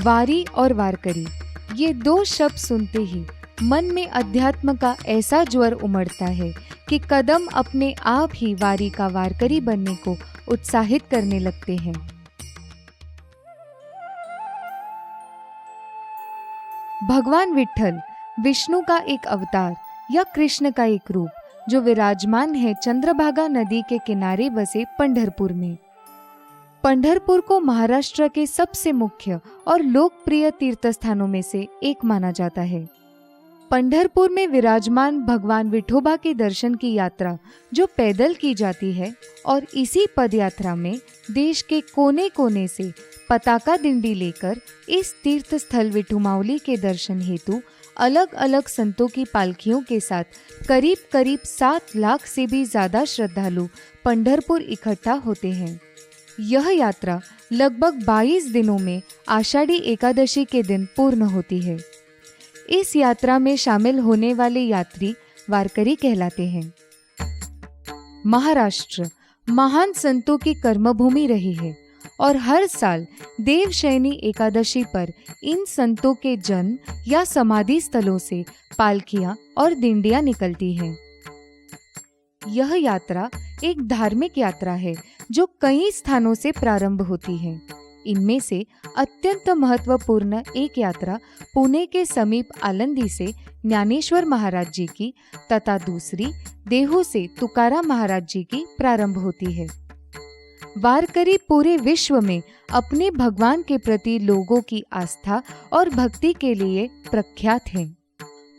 वारी और वारकरी, ये दो शब्द सुनते ही मन में अध्यात्म का ऐसा ज्वर उमड़ता है कि कदम अपने आप ही वारी का वारकरी बनने को उत्साहित करने लगते हैं। भगवान विट्ठल विष्णु का एक अवतार या कृष्ण का एक रूप जो विराजमान है चंद्रभागा नदी के किनारे बसे पंढरपुर में। पंढरपुर को महाराष्ट्र के सबसे मुख्य और लोकप्रिय तीर्थ स्थानों में से एक माना जाता है। पंढरपुर में विराजमान भगवान विठोबा के दर्शन की यात्रा जो पैदल की जाती है और इसी पदयात्रा में देश के कोने कोने से पताका दिंडी लेकर इस तीर्थ स्थल विठुमावली के दर्शन हेतु अलग अलग संतों की पालकियों के साथ करीब करीब 7 लाख से भी ज्यादा श्रद्धालु पंढरपुर इकट्ठा होते हैं। यह यात्रा लगभग 22 दिनों में आषाढ़ी एकादशी के दिन पूर्ण होती है। इस यात्रा में शामिल होने वाले यात्री वारकरी कहलाते हैं। महाराष्ट्र महान संतों की कर्मभूमि रही है और हर साल देवशयनी एकादशी पर इन संतों के जन्म या समाधि स्थलों से पालकियां और दिंडियां निकलती हैं। यह यात्रा एक धार्मिक यात्रा है जो कई स्थानों से प्रारंभ होती है। इनमें से अत्यंत महत्वपूर्ण एक यात्रा पुणे के समीप आलंदी से ज्ञानेश्वर महाराज जी की तथा दूसरी देहू से तुकाराम महाराज जी की प्रारंभ होती है। वारकरी पूरे विश्व में अपने भगवान के प्रति लोगों की आस्था और भक्ति के लिए प्रख्यात हैं।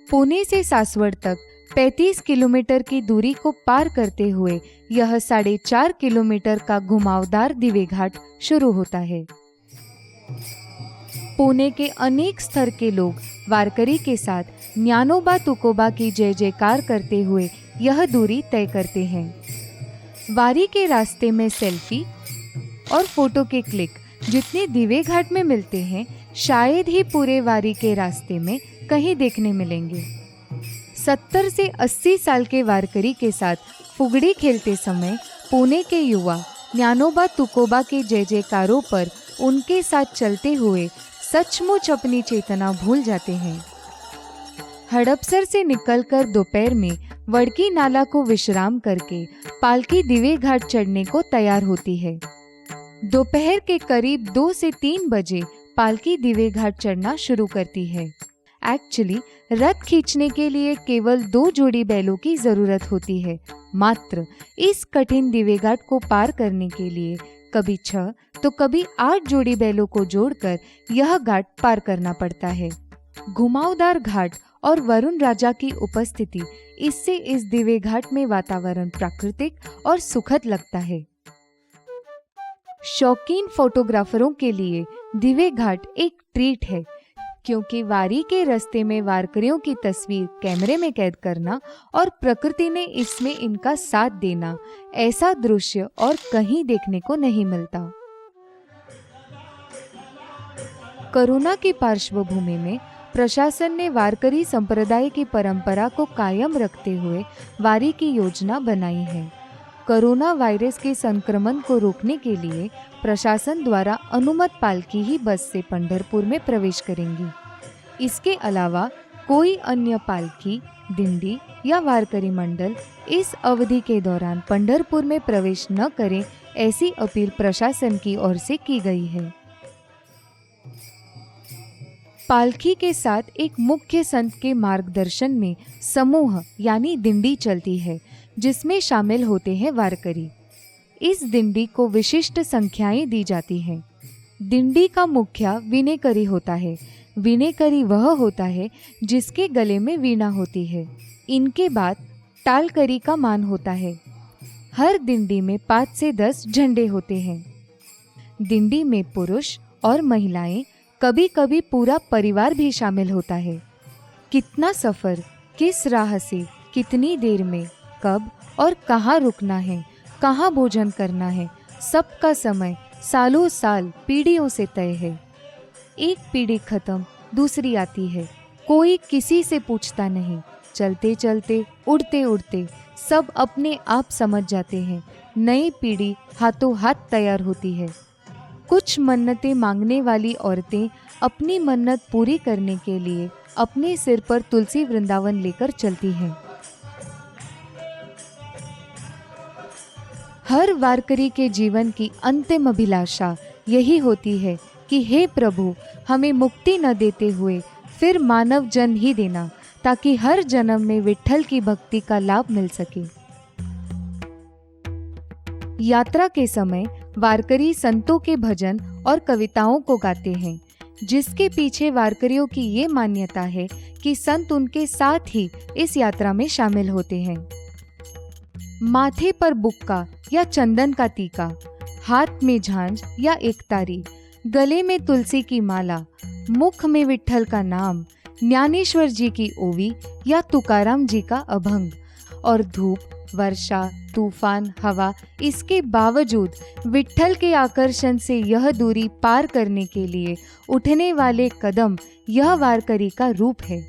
पुणे से सासवड़ तक 35 किलोमीटर की दूरी को पार करते हुए यह 4.5 किलोमीटर का घुमावदार दिवे घाट शुरू होता है। पुणे के अनेक स्तर के लोग वारकरी के साथ ज्ञानोबा तुकोबा की जय जयकार करते हुए यह दूरी तय करते हैं। वारी के रास्ते में सेल्फी और फोटो के क्लिक जितने दिवे घाट में मिलते हैं शायद ही पूरे वारी के रास्ते में कहीं देखने मिलेंगे। 70 से 80 साल के वारकरी के साथ फुगड़ी खेलते समय पुणे के युवा ज्ञानोबा तुकोबा के जय जयकारों पर उनके साथ चलते हुए सचमुच अपनी चेतना भूल जाते हैं। हड़पसर से निकलकर दोपहर में वड़की नाला को विश्राम करके पालकी दिवे घाट चढ़ने को तैयार होती है। दोपहर के करीब 2 से 3 बजे पालकी दिवे घाट चढ़ना शुरू करती है। एक्चुअली रथ खींचने के लिए केवल 2 जोड़ी बैलों की जरूरत होती है। मात्र इस कठिन दिवे घाट को पार करने के लिए कभी 6 तो कभी 8 जोड़ी बैलों को जोड़कर यह घाट पार करना पड़ता है। घुमावदार घाट और वरुण राजा की उपस्थिति इससे इस दिवे घाट में वातावरण प्राकृतिक और सुखद लगता है। शौकीन फोटोग्राफरों के लिए दिवे घाट एक ट्रीट है, क्योंकि वारी के रास्ते में वारकरियों की तस्वीर कैमरे में कैद करना और प्रकृति ने इसमें इनका साथ देना, ऐसा दृश्य और कहीं देखने को नहीं मिलता। कोरोना की पार्श्वभूमि में प्रशासन ने वारकरी संप्रदाय की परंपरा को कायम रखते हुए वारी की योजना बनाई है। कोरोना वायरस के संक्रमण को रोकने के लिए प्रशासन द्वारा अनुमत पालकी ही बस से पंढरपुर में प्रवेश करेंगी। इसके अलावा कोई अन्य पालकी, दिंडी या वारकरी मंडल इस अवधि के दौरान पंढरपुर में प्रवेश न करें, ऐसी अपील प्रशासन की ओर से की गई है। पालकी के साथ एक मुख्य संत के मार्गदर्शन में समूह यानी दिंडी चलती है, जिसमें शामिल होते हैं वारकरी। इस दिंडी को विशिष्ट संख्याएं दी जाती हैं। दिंडी का मुखिया वीणेकरी होता है। वीणेकरी वह होता है जिसके गले में वीणा होती है। इनके बाद टालकरी का मान होता है। हर दिंडी में 5 से 10 झंडे होते हैं। दिंडी में पुरुष और महिलाएं, कभी कभी पूरा परिवार भी शामिल होता है। कितना सफर, किस राह से, कितनी देर में, कब और कहाँ रुकना है, कहाँ भोजन करना है, सबका समय सालों साल पीढ़ियों से तय है। एक पीढ़ी खत्म, दूसरी आती है। कोई किसी से पूछता नहीं। चलते चलते, उड़ते उड़ते सब अपने आप समझ जाते हैं। नई पीढ़ी हाथों हाथ तैयार होती है। कुछ मन्नतें मांगने वाली औरतें अपनी मन्नत पूरी करने के लिए अपने सिर पर तुलसी वृंदावन लेकर चलती हैं। हर वारकरी के जीवन की अंतिम अभिलाषा यही होती है कि हे प्रभु, हमें मुक्ति न देते हुए फिर मानव जन्म ही देना, ताकि हर जन्म में विट्ठल की भक्ति का लाभ मिल सके। यात्रा के समय वारकरी संतों के भजन और कविताओं को गाते हैं, जिसके पीछे वारकरियों की ये मान्यता है कि संत उनके साथ ही इस यात्रा में शामिल होते हैं। माथे पर बुक्का या चंदन का टीका, हाथ में झांझ या एकतारी, गले में तुलसी की माला, मुख में विट्ठल का नाम, ज्ञानेश्वर जी की ओवी या तुकाराम जी का अभंग, और धूप, वर्षा, तूफान, हवा, इसके बावजूद विट्ठल के आकर्षण से यह दूरी पार करने के लिए उठने वाले कदम, यह वारकरी का रूप है।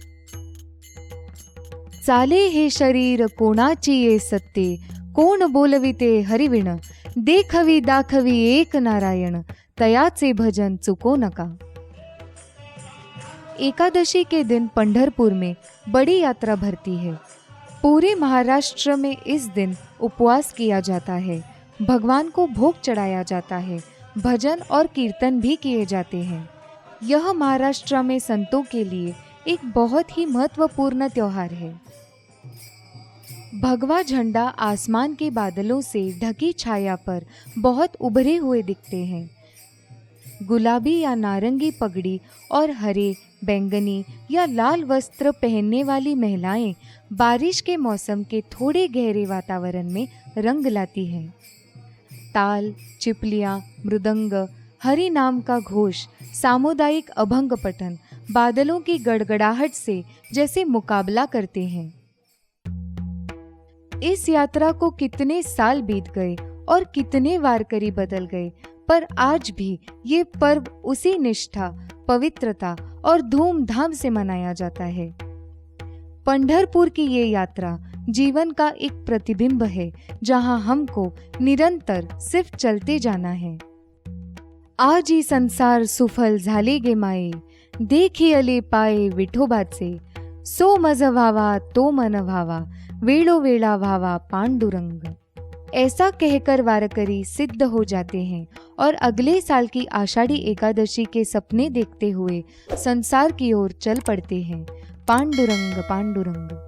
चाले हे शरीर कोणाची ये सत्ते, कोण बोलविते हरिविण, देखवी दाखवी एक नारायण, तयाचे भजन चुको नका। एकादशी के दिन पंढरपुर में बड़ी यात्रा भरती है। पूरे महाराष्ट्र में इस दिन उपवास किया जाता है, भगवान को भोग चढ़ाया जाता है, भजन और कीर्तन भी किए जाते हैं। यह महाराष्ट्र में संतों के लिए एक बहुत ही महत्वपूर्ण त्योहार है। भगवा झंडा आसमान के बादलों से ढकी छाया पर बहुत उभरे हुए दिखते हैं। गुलाबी या नारंगी पगड़ी और हरे, बैंगनी या लाल वस्त्र पहनने वाली महिलाएं बारिश के मौसम के थोड़े गहरे वातावरण में रंग लाती हैं। ताल, चिपलियां, मृदंग, हरि नाम का घोष, सामुदायिक अभंग पठन बादलों की गड़गड़ाहट से जैसे मुकाबला करते हैं। इस यात्रा को कितने साल बीत गए और कितने वारकरी बदल गए, पर आज भी ये पर्व उसी निष्ठा, पवित्रता और धूमधाम से मनाया जाता है। पंढरपुर की ये यात्रा जीवन का एक प्रतिबिंब है, जहां हमको निरंतर सिर्फ चलते जाना है। आज ही संसार सुफल झाले गे माये, देखी अले पाये विठोबाचे, सो मज व्हावा तो मन व्हावा, वेळोवेळा व्हावा पांडुरंग। ऐसा कहकर वारकरी सिद्ध हो जाते हैं और अगले साल की आषाढ़ी एकादशी के सपने देखते हुए संसार की ओर चल पड़ते हैं। पांडुरंग पांडुरंग।